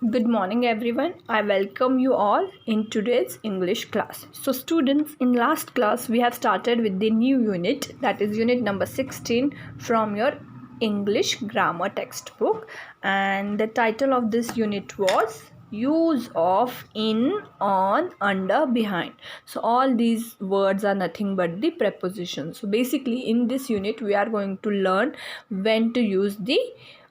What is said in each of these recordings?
Good morning everyone. I welcome you all in today's English class. So students, in last class we have started with the new unit, that is unit number 16 from your English grammar textbook, and the title of this unit was use of in, on, under, behind. So all these words are nothing but the prepositions. So basically in this unit we are going to learn when to use the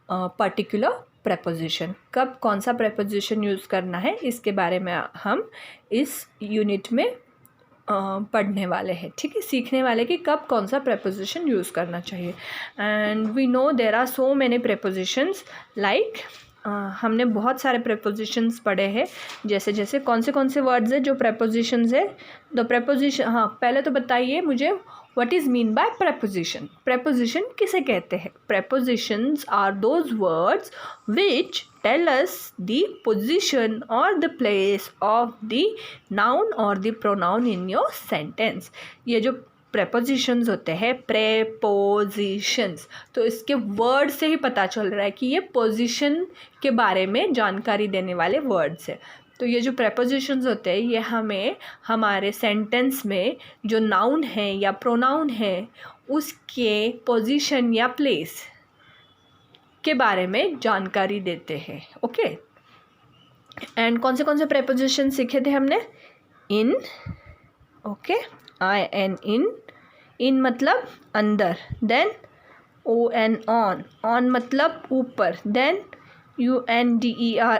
particular preposition, कब कौन सा preposition use करना है, इसके बारे में हम इस यूनिट में पढ़ने वाले हैं. ठीक है, सीखने वाले कि कब कौन सा प्रेपोजिशन यूज़ करना चाहिए. And we know there are so many prepositions like हमने बहुत सारे प्रेपोजिशंस पढ़े हैं. जैसे कौन से वर्ड्स है जो प्रेपोजिशंस है. द प्रेपोजिशन, हाँ पहले तो बताइए मुझे what is mean by preposition. Preposition किसे कहते हैं? Prepositions are those words which tell us the position और the place of the noun और the pronoun in your sentence. ये जो प्रेपोजिशंस होते हैं, प्रेपोजिशंस, तो इसके वर्ड से ही पता चल रहा है कि ये पोजीशन के बारे में जानकारी देने वाले वर्ड्स है. तो ये जो प्रेपोजिशंस होते हैं ये हमें हमारे सेंटेंस में जो नाउन है या प्रोनाउन है उसके पोजीशन या प्लेस के बारे में जानकारी देते हैं. ओके, एंड कौन से प्रेपोजिशन सीखे थे हमने? इन, ओके, आई एन इन मतलब अंदर, देन ओ एन ऑन मतलब ऊपर, then U N D E R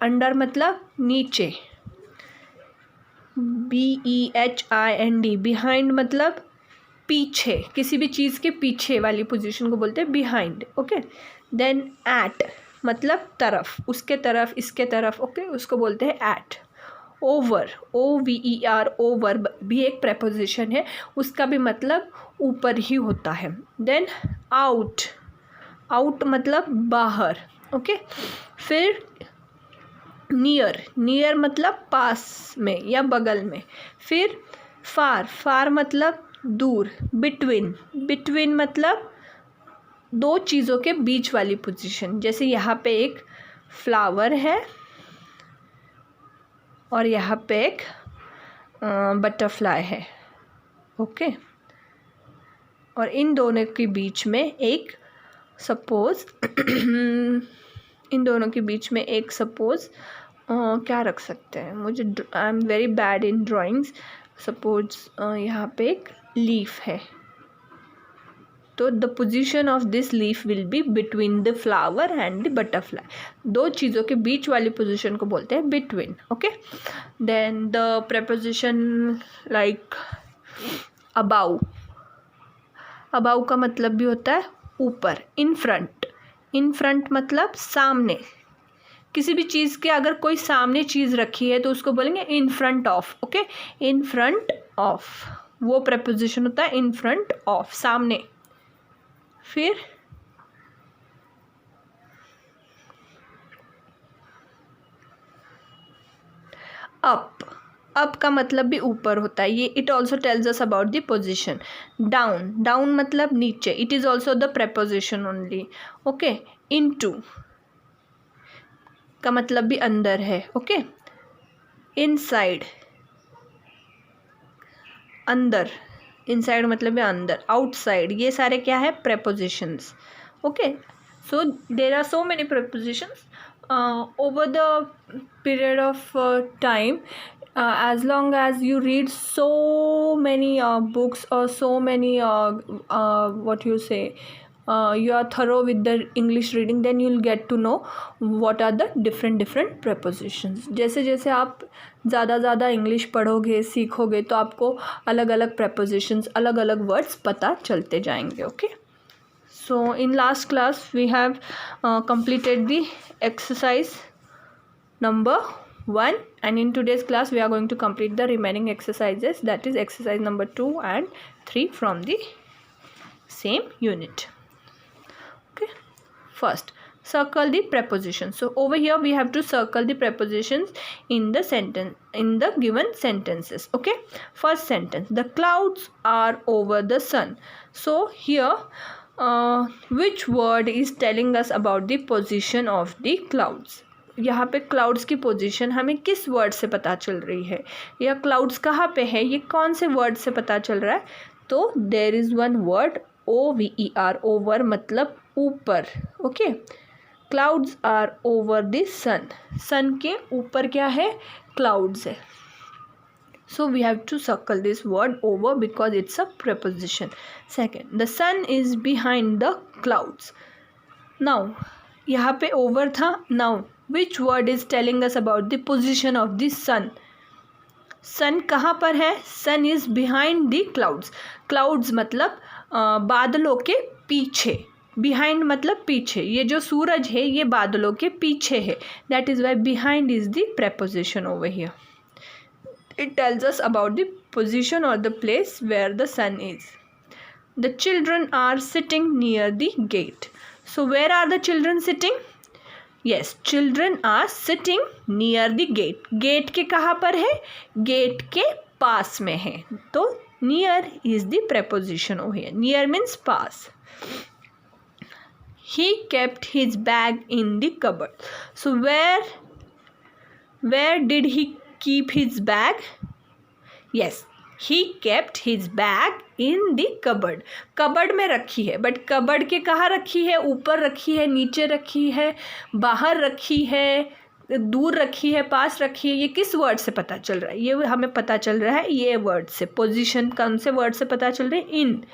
under मतलब नीचे, B E H I N D behind मतलब पीछे, किसी भी चीज़ के पीछे वाली पोजीशन को बोलते हैं बिहाइंड. ओके, देन एट मतलब तरफ, उसके तरफ, इसके तरफ, ओके, उसको बोलते हैं at. Over, O V E R, over भी एक प्रेपोजिशन है, उसका भी मतलब ऊपर ही होता है. देन आउट मतलब बाहर. ओके, फिर नियर मतलब पास में या बगल में. फिर फार मतलब दूर. बिटवीन मतलब दो चीज़ों के बीच वाली पोजीशन. जैसे यहाँ पे एक फ्लावर है और यहाँ पे एक बटरफ्लाई है. ओके, और इन दोनों के बीच में एक सपोज क्या रख सकते हैं? मुझे, I am very bad in drawings. Suppose यहाँ पे एक लीफ है, तो the position of this leaf will be between the flower and the butterfly. दो चीज़ों के बीच वाली पोजीशन को बोलते हैं between. Okay, then the preposition like above का मतलब भी होता है ऊपर. इन फ्रंट मतलब सामने. किसी भी चीज़ के अगर कोई सामने चीज़ रखी है तो उसको बोलेंगे in front of. Okay, in front of वो प्रेपोजिशन होता है, इन फ्रंट ऑफ, सामने. फिर अप का मतलब भी ऊपर होता है. ये it also tells us about the position. Down मतलब नीचे. It is also the preposition only. Okay, into का मतलब भी अंदर है. ओके, इनसाइड अंदर, इनसाइड मतलब है अंदर. आउटसाइड, ये सारे क्या है? Prepositions. Okay, so there are so many prepositions over the period of time. As long as you read so many books or so many what you say, you are thorough with the English reading, then you will get to know what are the different prepositions. जैसे आप ज़्यादा English पढ़ोगे, सीखोगे, तो आपको अलग अलग prepositions, अलग अलग वर्ड्स पता चलते जाएंगे. Okay, so in last class we have completed the exercise number 1, and in today's class we are going to complete the remaining exercises, that is exercise number 2 and 3 from the same unit. Okay, first circle the prepositions. So over here we have to circle the prepositions in the sentence, in the given sentences. Okay, first sentence, the clouds are over the sun. So here which word is telling us about the position of the clouds? यहाँ पे clouds की position हमें किस word से पता चल रही है, या क्लाउड्स कहाँ पे है, ये कौन से वर्ड से पता चल रहा है? तो there is one word OVER, over मतलब ऊपर. Okay, clouds are over the sun. Sun के ऊपर क्या है? क्लाउड्स है. So we have to circle this word over because it's a preposition. Second, the sun is behind the clouds. Now यहाँ पे over था. Now which word is telling us about the position of the sun? sun कहाँ पर है? sun is behind the clouds. clouds मतलब बादलों के पीछे. behind मतलब पीछे. ये जो सूरज है ये बादलों के पीछे है. that is why behind is the preposition over here. It tells us about the position or the place where the sun is. The children are sitting near the gate. So where are the children sitting? Yes, children are sitting near the gate. Gate के कहाँ पर है? Gate के पास में है. तो near is the preposition over here. Near means pass. He kept his bag in the cupboard. So where did he keep his bag? Yes, he kept his bag in the cupboard. cupboard में रखी है, but cupboard के कहाँ रखी है? ऊपर रखी है, नीचे रखी है, बाहर रखी है, दूर रखी है, पास रखी है. ये किस वर्ड से पता चल रहा है? ये हमें पता चल रहा है ये वर्ड से. पोजीशन कौन से वर्ड से पता चल रहा है? इन.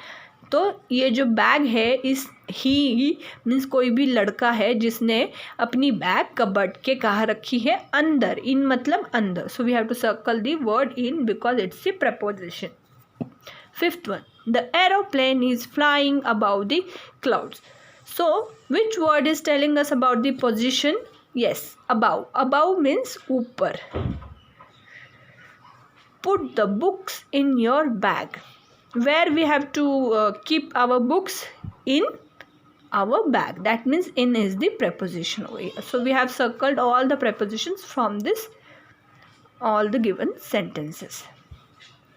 तो ये जो बैग है, इस ही मीन्स कोई भी लड़का है जिसने अपनी बैग कबर्ड के कहाँ रखी है? अंदर. इन मतलब अंदर. So we have to circle the word in because it's the preposition. Fifth one, the aeroplane is flying above the clouds. So which word is telling us about the position? Yes, above. above means ऊपर. Put the books in your bag. Where we have to keep our books? In our bag. That means in is the preposition over here. So we have circled all the prepositions from this, all the given sentences.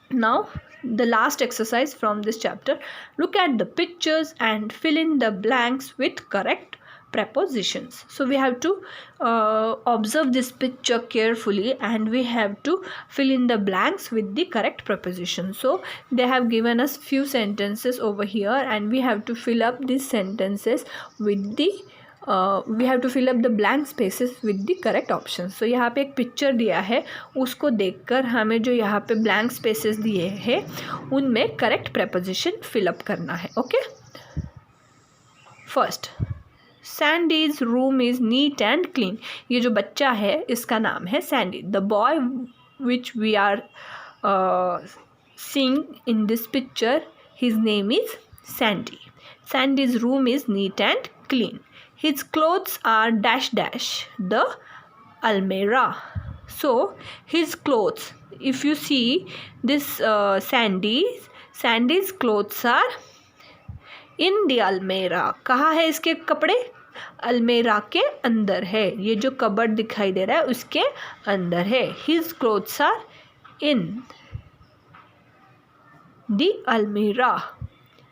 Now the last exercise from this chapter. Look at the pictures and fill in the blanks with correct prepositions. So we have to observe this picture carefully and we have to fill in the blanks with the correct preposition. So they have given us few sentences over here and we have to fill up these sentences with the we have to fill up the blank spaces with the correct options. So यहाँ पे एक picture दिया है, उसको देखकर हमें जो यहाँ पे blank spaces दिए हैं उनमें correct preposition fill up करना है. Okay, first, Sandy's room is neat and clean. ये जो बच्चा है इसका नाम है Sandy. The boy which we are seeing in this picture, his name is Sandy. Sandy's room is neat and clean. His clothes are dash dash the almirah. So his clothes, if you see this Sandy's clothes are in the almirah. कहाँ है इसके कपड़े? अलमेरा के अंदर है. ये जो cupboard दिखाई दे रहा है उसके अंदर है. His clothes are in the almirah.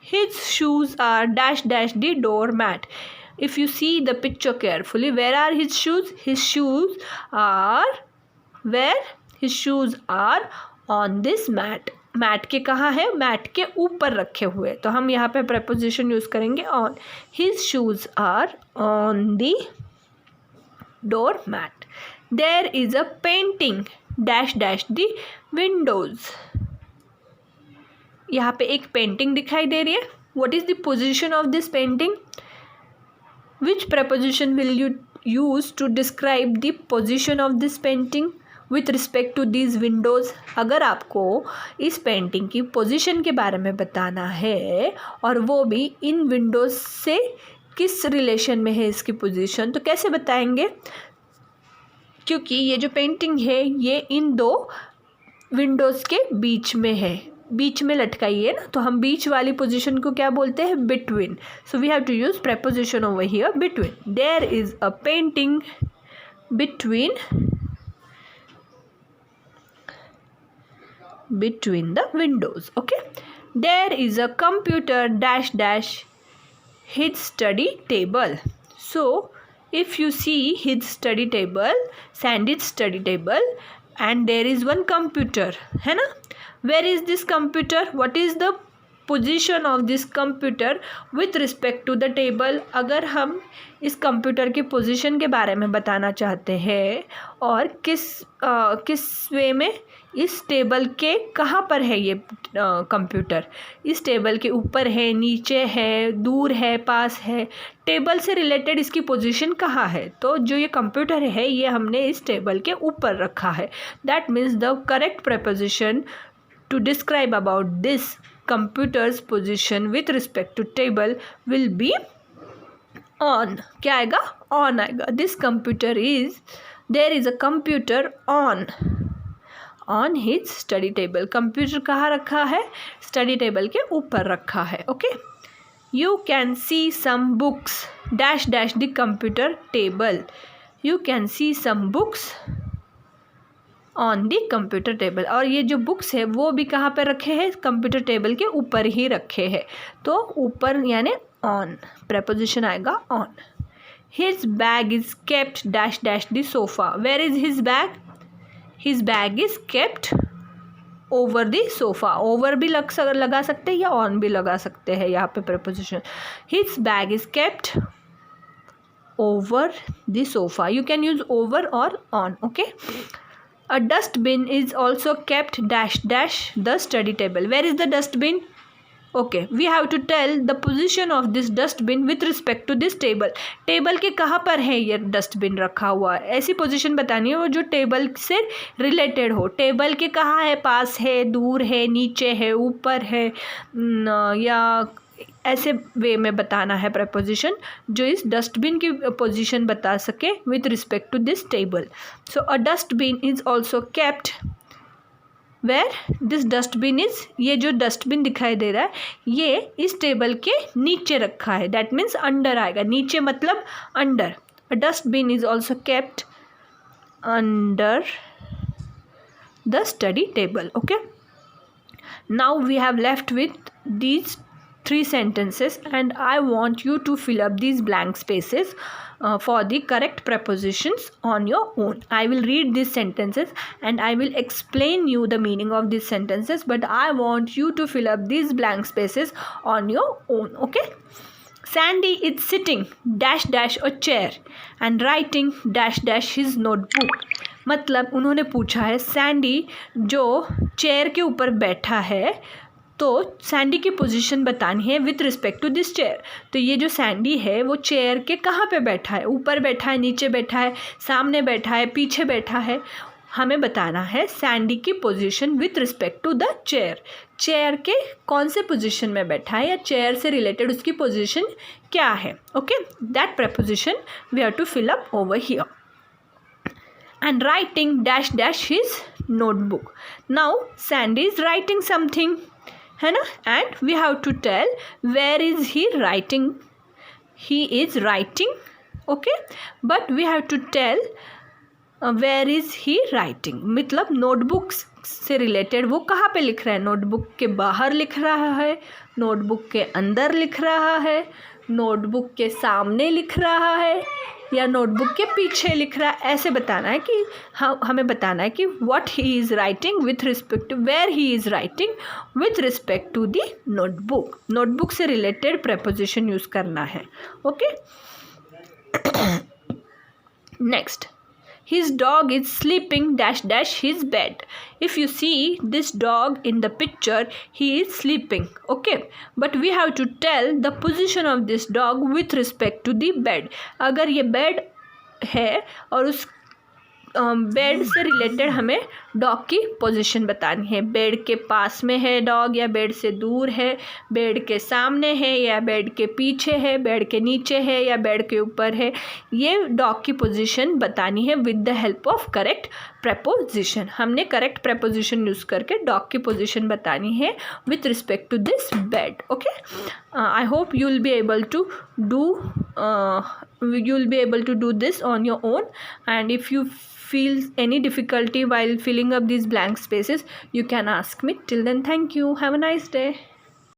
His shoes are dash dash the doormat. If you see the picture carefully, where are his shoes? His shoes are where? His shoes are on this mat. Mat के कहाँ है? Mat के ऊपर रखे हुए. तो हम यहाँ पे preposition यूज़ करेंगे on. His shoes are on the doormat. There is a painting dash dash the windows. यहाँ पे एक पेंटिंग दिखाई दे रही है. What is the position of this painting? Which preposition will you use to describe the position of this painting with respect to these windows? अगर आपको इस painting की पोजीशन के बारे में बताना है और वो भी इन विंडोज से किस रिलेशन में है इसकी पोजीशन, तो कैसे बताएंगे? क्योंकि ये जो पेंटिंग है ये इन दो विंडोज़ के बीच में है, बीच में लटकाई है ना, तो हम बीच वाली पोजीशन को क्या बोलते हैं? Between. So we have to use preposition over here, between. There is a painting between the windows. Okay, there is a computer dash dash his study table. So if you see his study table, Sandy's study table, and there is one computer, है ना. Where is this computer? What is the position of this computer with respect to the table? अगर हम इस computer की position के बारे में बताना चाहते हैं और किस वे में, इस टेबल के कहाँ पर है ये कंप्यूटर, इस टेबल के ऊपर है, नीचे है, दूर है, पास है, टेबल से रिलेटेड इसकी पोजीशन कहाँ है. तो जो ये कंप्यूटर है ये हमने इस टेबल के ऊपर रखा है. That means the correct preposition to describe about this computer's position with respect to table will be on. क्या आएगा? on आएगा. This computer is, there is a computer on his study table. Computer कहाँ रखा है? Study table के ऊपर रखा है. Okay. You can see some books dash dash the computer table. You can see some books on the computer table. और ये जो बुक्स है वो भी कहाँ पर रखे हैं? कंप्यूटर टेबल के ऊपर ही रखे हैं. तो ऊपर यानी ऑन, preposition आएगा on. His bag is kept dash dash the sofa. Where is his bag? His bag is kept over the sofa. Over भी लगा सकते हैं या ऑन भी लगा सकते हैं यहाँ पे preposition. His bag is kept over the sofa. You can use over और on. Okay. A dustbin is also kept dash dash the study table. Where is the dustbin? Okay, we have to tell the position of this dustbin with respect to this table. Table के कहाँ पर है ये dustbin रखा हुआ? ऐसी position बतानी है वो जो टेबल से रिलेटेड हो. टेबल के कहाँ है? पास है, दूर है, नीचे है, ऊपर है, या ऐसे वे में बताना है preposition जो इस डस्टबिन की पोजीशन बता सके with respect to this table. So a dustbin is also kept where this dustbin is. ये जो डस्टबिन दिखाई दे रहा है ये इस टेबल के नीचे रखा है. दैट मीन्स अंडर आएगा. नीचे मतलब under. A dustbin is also kept under the study table. Okay. Now we have left with these 3 sentences and I want you to fill up these blank spaces for the correct prepositions on your own. I will read these sentences and I will explain you the meaning of these sentences, but I want you to fill up these blank spaces on your own. Okay. Sandy is sitting dash dash a chair and writing dash dash his notebook. मतलब उन्होंने पूछा है Sandy जो chair के ऊपर बैठा है तो सैंडी की पोजीशन बतानी है with respect to this chair. तो ये जो सैंडी है वो चेयर के कहाँ पे बैठा है? ऊपर बैठा है, नीचे बैठा है, सामने बैठा है, पीछे बैठा है. हमें बताना है सैंडी की position with respect to the chair. Chair के कौन से पोजीशन में बैठा है या चेयर से रिलेटेड उसकी पोजीशन क्या है. Okay. That preposition we have to fill up over here. And writing dash dash his notebook. Now Sandy is writing something, है ना. And we have to tell where is he writing. He is writing. Okay. But we have to tell where is he writing. मतलब notebook से related वो कहाँ पे लिख रहा है? नोटबुक के बाहर लिख रहा है, नोटबुक के अंदर लिख रहा है, नोटबुक के सामने लिख रहा है या नोटबुक के पीछे लिख रहा है. ऐसे बताना है कि हमें बताना है कि what he is writing with respect to where he is writing with respect to the notebook. Notebook से रिलेटेड preposition यूज़ करना है. Okay. Next. His dog is sleeping dash dash his bed. If you see this dog in the picture, he is sleeping. Okay. But we have to tell the position of this dog with respect to the bed. अगर ये bed है और उस bed से related हमें dog की position बतानी है. बेड के पास में है डॉग या बेड से दूर है, बेड के सामने है या बेड के पीछे है, बेड के नीचे है या बेड के ऊपर है. ये डॉग की पोजीशन बतानी है with the help of correct preposition. हमने करेक्ट preposition यूज़ करके डॉग की पोजीशन बतानी है with respect to this bed. Okay. I hope you will be able to do this on your own, and if you feel any difficulty while filling up these blank spaces you can ask me. Till then, thank you. Have a nice day.